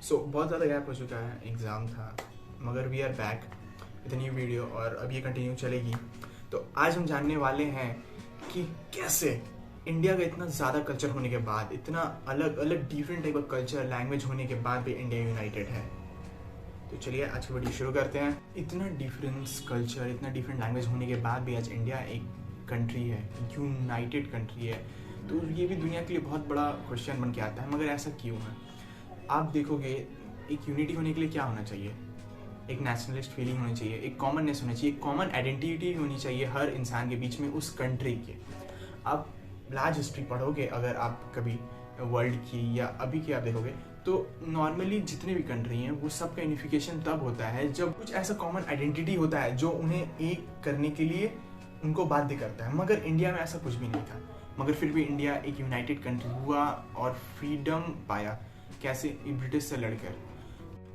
बहुत ज़्यादा गैप हो चुका है, एग्ज़ाम था, मगर we are back with new video और अब ये कंटिन्यू चलेगी। तो आज हम जानने वाले हैं कि कैसे इंडिया का इतना ज़्यादा कल्चर होने के बाद, इतना अलग अलग different type of culture language होने के बाद भी इंडिया यूनाइटेड है। तो चलिए आज की वीडियो शुरू करते हैं। इतना डिफरेंस कल्चर, इतना डिफरेंट लैंग्वेज होने के बाद भी आज इंडिया एक कंट्री है, यूनाइटेड कंट्री है। तो ये भी दुनिया के लिए बहुत बड़ा क्वेश्चन बन के आता है, मगर ऐसा क्यों है? आप देखोगे, एक यूनिटी होने के लिए क्या होना चाहिए? एक नेशनलिस्ट फीलिंग होनी चाहिए, एक कॉमननेस होनी चाहिए, एक कॉमन आइडेंटिटी होनी चाहिए हर इंसान के बीच में, उस कंट्री के। आप लार्ज हिस्ट्री पढ़ोगे अगर आप कभी वर्ल्ड की या अभी की आप देखोगे, तो नॉर्मली जितने भी कंट्री हैं वो सबका यूनिफिकेशन तब होता है जब कुछ ऐसा कॉमन आइडेंटिटी होता है जो उन्हें एक करने के लिए उनको बाध्य करता है। मगर इंडिया में ऐसा कुछ भी नहीं था, मगर फिर भी इंडिया एक यूनाइटेड कंट्री हुआ और फ्रीडम पाया। कैसे? ब्रिटिश से लड़कर।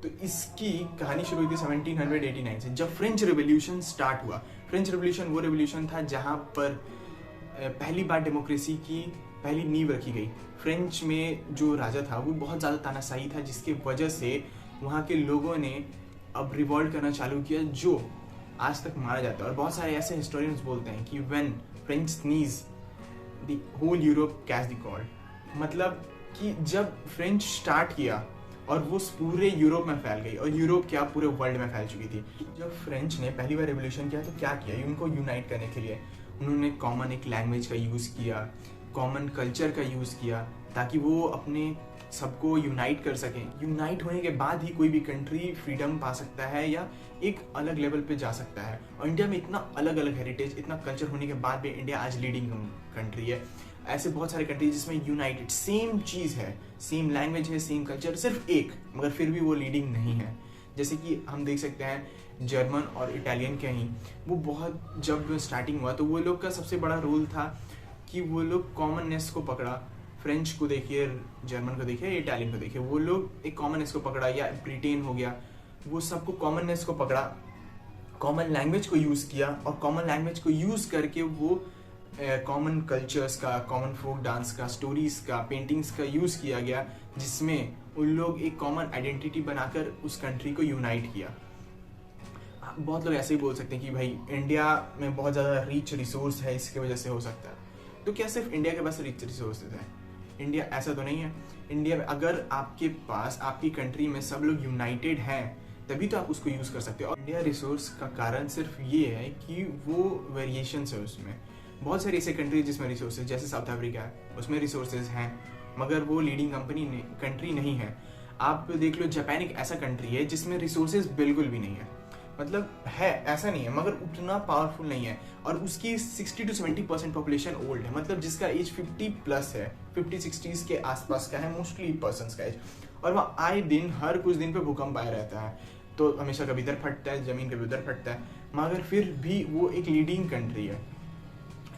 तो इसकी कहानी शुरू हुई थी 1789 से, जब फ्रेंच रेवोल्यूशन स्टार्ट हुआ। फ्रेंच रेवोल्यूशन वो रेवोल्यूशन था जहाँ पर पहली बार डेमोक्रेसी की पहली नींव रखी गई। फ्रेंच में जो राजा था वो बहुत ज़्यादा तानाशाही था, जिसकी वजह से वहाँ के लोगों ने अब रिवॉल्ट करना चालू किया, जो आज तक मारा जाता है। और बहुत सारे ऐसे हिस्टोरियंस बोलते हैं कि when French sneeze the whole Europe catch the cold. मतलब कि जब फ्रेंच स्टार्ट किया और वो पूरे यूरोप में फैल गई, और यूरोप क्या पूरे वर्ल्ड में फैल चुकी थी। जब फ्रेंच ने पहली बार रेवोल्यूशन किया तो क्या किया? उनको यूनाइट करने के लिए उन्होंने कॉमन एक लैंग्वेज का यूज़ किया, कॉमन कल्चर का यूज़ किया, ताकि वो अपने सबको यूनाइट कर सकें। यूनाइट होने के बाद ही कोई भी कंट्री फ्रीडम पा सकता है या एक अलग लेवल पे जा सकता है। और इंडिया में इतना अलग अलग हेरिटेज, इतना कल्चर होने के बाद भी इंडिया आज लीडिंग कंट्री है। ऐसे बहुत सारे कंट्री जिसमें यूनाइटेड सेम चीज़ है, सेम लैंग्वेज है, सेम कल्चर, सिर्फ एक, मगर फिर भी वो लीडिंग नहीं है। जैसे कि हम देख सकते हैं जर्मन और इटालियन के ही, वो बहुत जब स्टार्टिंग हुआ तो वो लोग का सबसे बड़ा रोल था कि वो लोग कॉमननेस को पकड़ा। फ्रेंच को देखिए, जर्मन को देखिए, इटालियन को देखिए, वो लोग एक कॉमननेस को पकड़ा, या ब्रिटेन हो गया, वो सबको कॉमननेस को पकड़ा, कॉमन लैंग्वेज को यूज़ किया, और कॉमन लैंग्वेज को यूज़ करके वो कॉमन कल्चर्स का, कॉमन फोक डांस का, स्टोरीज का, पेंटिंग्स का यूज़ किया गया, जिसमें उन लोग एक कॉमन आइडेंटिटी बनाकर उस कंट्री को यूनाइट किया। बहुत लोग ऐसे ही बोल सकते हैं कि भाई इंडिया में बहुत ज़्यादा रिच रिसोर्स है, इसकी वजह से हो सकता है। तो क्या सिर्फ इंडिया के पास रिच रिसोर्सेज है? इंडिया ऐसा तो नहीं है। इंडिया में अगर आपके पास, आपकी कंट्री में सब लोग यूनाइटेड हैं, तभी तो आप उसको यूज़ कर सकते हो। और इंडिया रिसोर्स का कारण सिर्फ ये है कि वो वेरिएशंस है उसमें। बहुत सारी ऐसे कंट्री जिसमें रिसोर्सेज, जैसे साउथ अफ्रीका है, उसमें रिसोर्सेज हैं, मगर वो लीडिंग कंट्री नहीं है। आप देख लो, जापान एक ऐसा कंट्री है जिसमें रिसोर्सेज बिल्कुल भी नहीं है। मतलब है, ऐसा नहीं है, मगर उतना पावरफुल नहीं है। और उसकी 60 to 70% पॉपुलेशन ओल्ड है, मतलब जिसका एज 50 प्लस है, 50-60s के आसपास का है मोस्टली पर्सन्स का एज। और वह आए दिन, हर कुछ दिन पे भूकंप आया रहता है, तो हमेशा कभी इधर फटता है जमीन, कभी उधर फटता है, मगर फिर भी वो एक लीडिंग कंट्री है।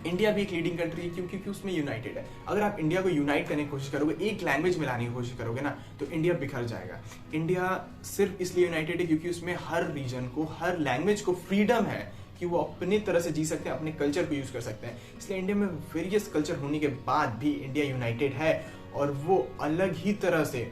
इंडिया भी एक लीडिंग कंट्री है क्योंकि उसमें यूनाइटेड है। अगर आप इंडिया को यूनाइट करने की कोशिश करोगे, एक लैंग्वेज में लाने की कोशिश करोगे ना, तो इंडिया बिखर जाएगा। इंडिया सिर्फ इसलिए यूनाइटेड है क्योंकि उसमें हर रीजन को, हर लैंग्वेज को फ्रीडम है कि वो अपनी तरह से जी सकते हैं, अपने कल्चर को यूज कर सकते हैं। इसलिए इंडिया में वेरियस कल्चर होने के बाद भी इंडिया यूनाइटेड है, और वो अलग ही तरह से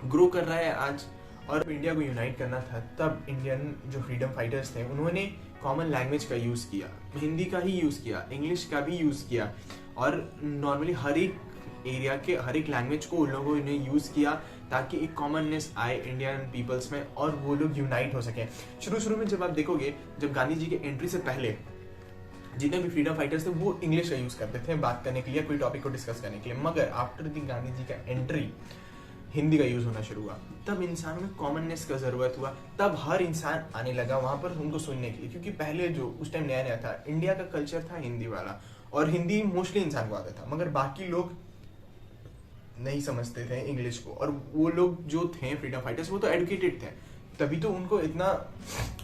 ग्रो कर रहा है आज। और इंडिया को यूनाइट करना था, तब इंडियन जो फ्रीडम फाइटर्स थे उन्होंने कॉमन लैंग्वेज का यूज़ किया, हिंदी का ही यूज़ किया, इंग्लिश का भी यूज़ किया, और नॉर्मली हर एक एरिया के हर एक लैंग्वेज को उन लोगों ने यूज़ किया, ताकि एक कॉमननेस आए इंडियन पीपल्स में और वो लोग यूनाइट हो सकें। शुरू में जब आप देखोगे, जब गांधी जी के एंट्री से पहले जितने भी फ्रीडम फाइटर्स थे वो इंग्लिश का यूज़ करते थे बात करने के लिए, कोई टॉपिक को डिस्कस करने के लिए। मगर आफ्टर द गांधी जी का एंट्री हिंदी का यूज़ होना शुरू हुआ, तब इंसानों में कॉमननेस का ज़रूरत हुआ, तब हर इंसान आने लगा वहाँ पर उनको सुनने के लिए। क्योंकि पहले जो उस टाइम नया नया था, इंडिया का कल्चर था हिंदी वाला, और हिंदी मोस्टली इंसान को आता था, मगर बाकी लोग नहीं समझते थे इंग्लिश को। और वो लोग जो थे फ्रीडम फाइटर्स, वो तो एडुकेटेड थे, तभी तो उनको इतना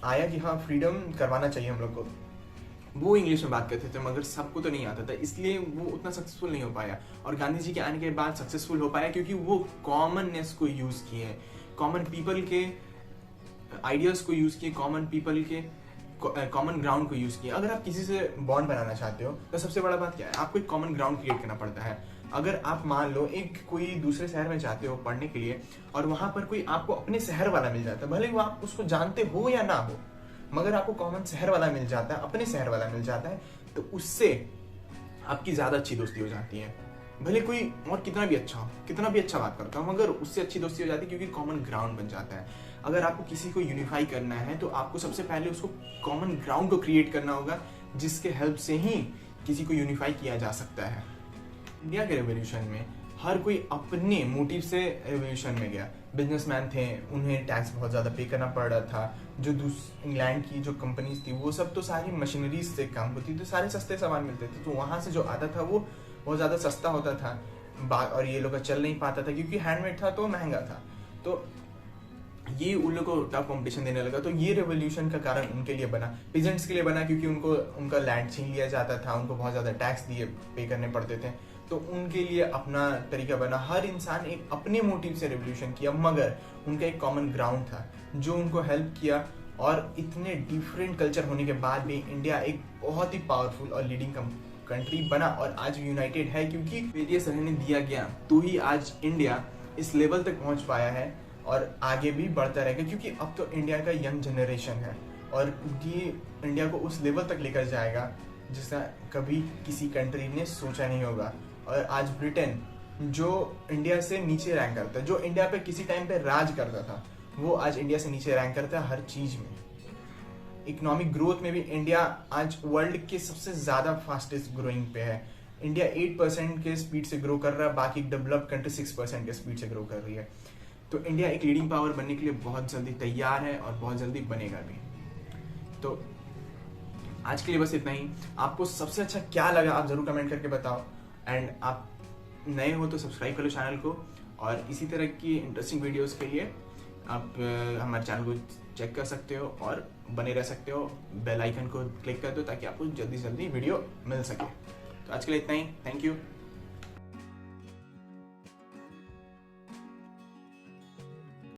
आया कि हाँ फ्रीडम करवाना चाहिए हम लोग को। वो इंग्लिश में बात करते थे, मगर सबको तो नहीं आता था, इसलिए वो उतना सक्सेसफुल नहीं हो पाया। और गांधी जी के आने के बाद सक्सेसफुल हो पाया क्योंकि वो कॉमननेस को यूज़ किए, कॉमन पीपल के आइडियाज़ को यूज़ किए, कॉमन पीपल के कॉमन ग्राउंड को यूज़ किया। अगर आप किसी से बॉन्ड बनाना चाहते हो तो सबसे बड़ा बात क्या है? आपको एक कॉमन ग्राउंड क्रिएट करना पड़ता है। अगर आप मान लो एक कोई दूसरे शहर में जाते हो पढ़ने के लिए और वहां पर कोई आपको अपने शहर वाला मिल जाता है, भले वो आप उसको जानते हो या ना हो, मगर आपको कॉमन शहर वाला मिल जाता है, अपने शहर वाला मिल जाता है, तो उससे आपकी ज्यादा अच्छी दोस्ती हो जाती है। भले कोई और कितना भी अच्छा हो, कितना भी अच्छा बात करता हो, मगर उससे अच्छी दोस्ती हो जाती है क्योंकि कॉमन ग्राउंड बन जाता है। अगर आपको किसी को यूनिफाई करना है तो आपको सबसे पहले उसको कॉमन ग्राउंड को क्रिएट करना होगा, जिसके हेल्प से ही किसी को यूनिफाई किया जा सकता है। इंडिया के रेवोल्यूशन में हर कोई अपने मोटिव से रेवोल्यूशन में गया। बिजनेसमैन थे, उन्हें टैक्स बहुत ज़्यादा पे करना पड़ रहा था। जो इंग्लैंड की जो कंपनीज थी वो सब तो सारी मशीनरीज से काम होती थी, सारे सस्ते सामान मिलते थे, तो वहाँ से जो आता था वो बहुत ज़्यादा सस्ता होता था और ये लोग चल नहीं पाता था क्योंकि हैंडमेड था तो महंगा था। तो ये उन लोगों को टफ कंपटीशन देने लगा। तो ये रेवोल्यूशन का कारण उनके लिए बना, पीजेंट्स के लिए बना, क्योंकि उनको उनका लैंड छीन लिया जाता था, उनको बहुत ज़्यादा टैक्स दिए पे करने पड़ते थे, तो उनके लिए अपना तरीका बना। हर इंसान एक अपने मोटिव से रेवोल्यूशन किया, मगर उनका एक कॉमन ग्राउंड था जो उनको हेल्प किया। और इतने डिफरेंट कल्चर होने के बाद भी इंडिया एक बहुत ही पावरफुल और लीडिंग कंट्री बना और आज यूनाइटेड है, क्योंकि वेरियस रहने दिया गया तो ही आज इंडिया इस लेवल तक पहुंच पाया है और आगे भी बढ़ता रहेगा। क्योंकि अब तो इंडिया का यंग जनरेशन है और ये इंडिया को उस लेवल तक लेकर जाएगा जिसका कभी किसी कंट्री ने सोचा नहीं होगा। और आज ब्रिटेन जो इंडिया से नीचे रैंक करता है, जो इंडिया पे किसी टाइम पे राज करता था, वो आज इंडिया से नीचे रैंक करता है हर चीज में। इकोनॉमिक ग्रोथ में भी इंडिया आज वर्ल्ड के सबसे ज्यादा फास्टेस्ट ग्रोइंग पे है। इंडिया 8% के स्पीड से ग्रो कर रहा है, बाकी डेवलप्ड कंट्री 6% के स्पीड से ग्रो कर रही है। तो इंडिया एक लीडिंग पावर बनने के लिए बहुत जल्दी तैयार है और बहुत जल्दी बनेगा भी। तो आज के लिए बस इतना ही। आपको सबसे अच्छा क्या लगा आप जरूर कमेंट करके बताओ, एंड आप नए हो तो सब्सक्राइब कर लो चैनल को, और इसी तरह की इंटरेस्टिंग वीडियोस के लिए आप हमारे चैनल को चेक कर सकते हो और बने रह सकते हो। बेल आइकन को क्लिक कर दो ताकि आपको जल्दी जल्दी वीडियो मिल सके। तो आज के लिए इतना ही। Thank you.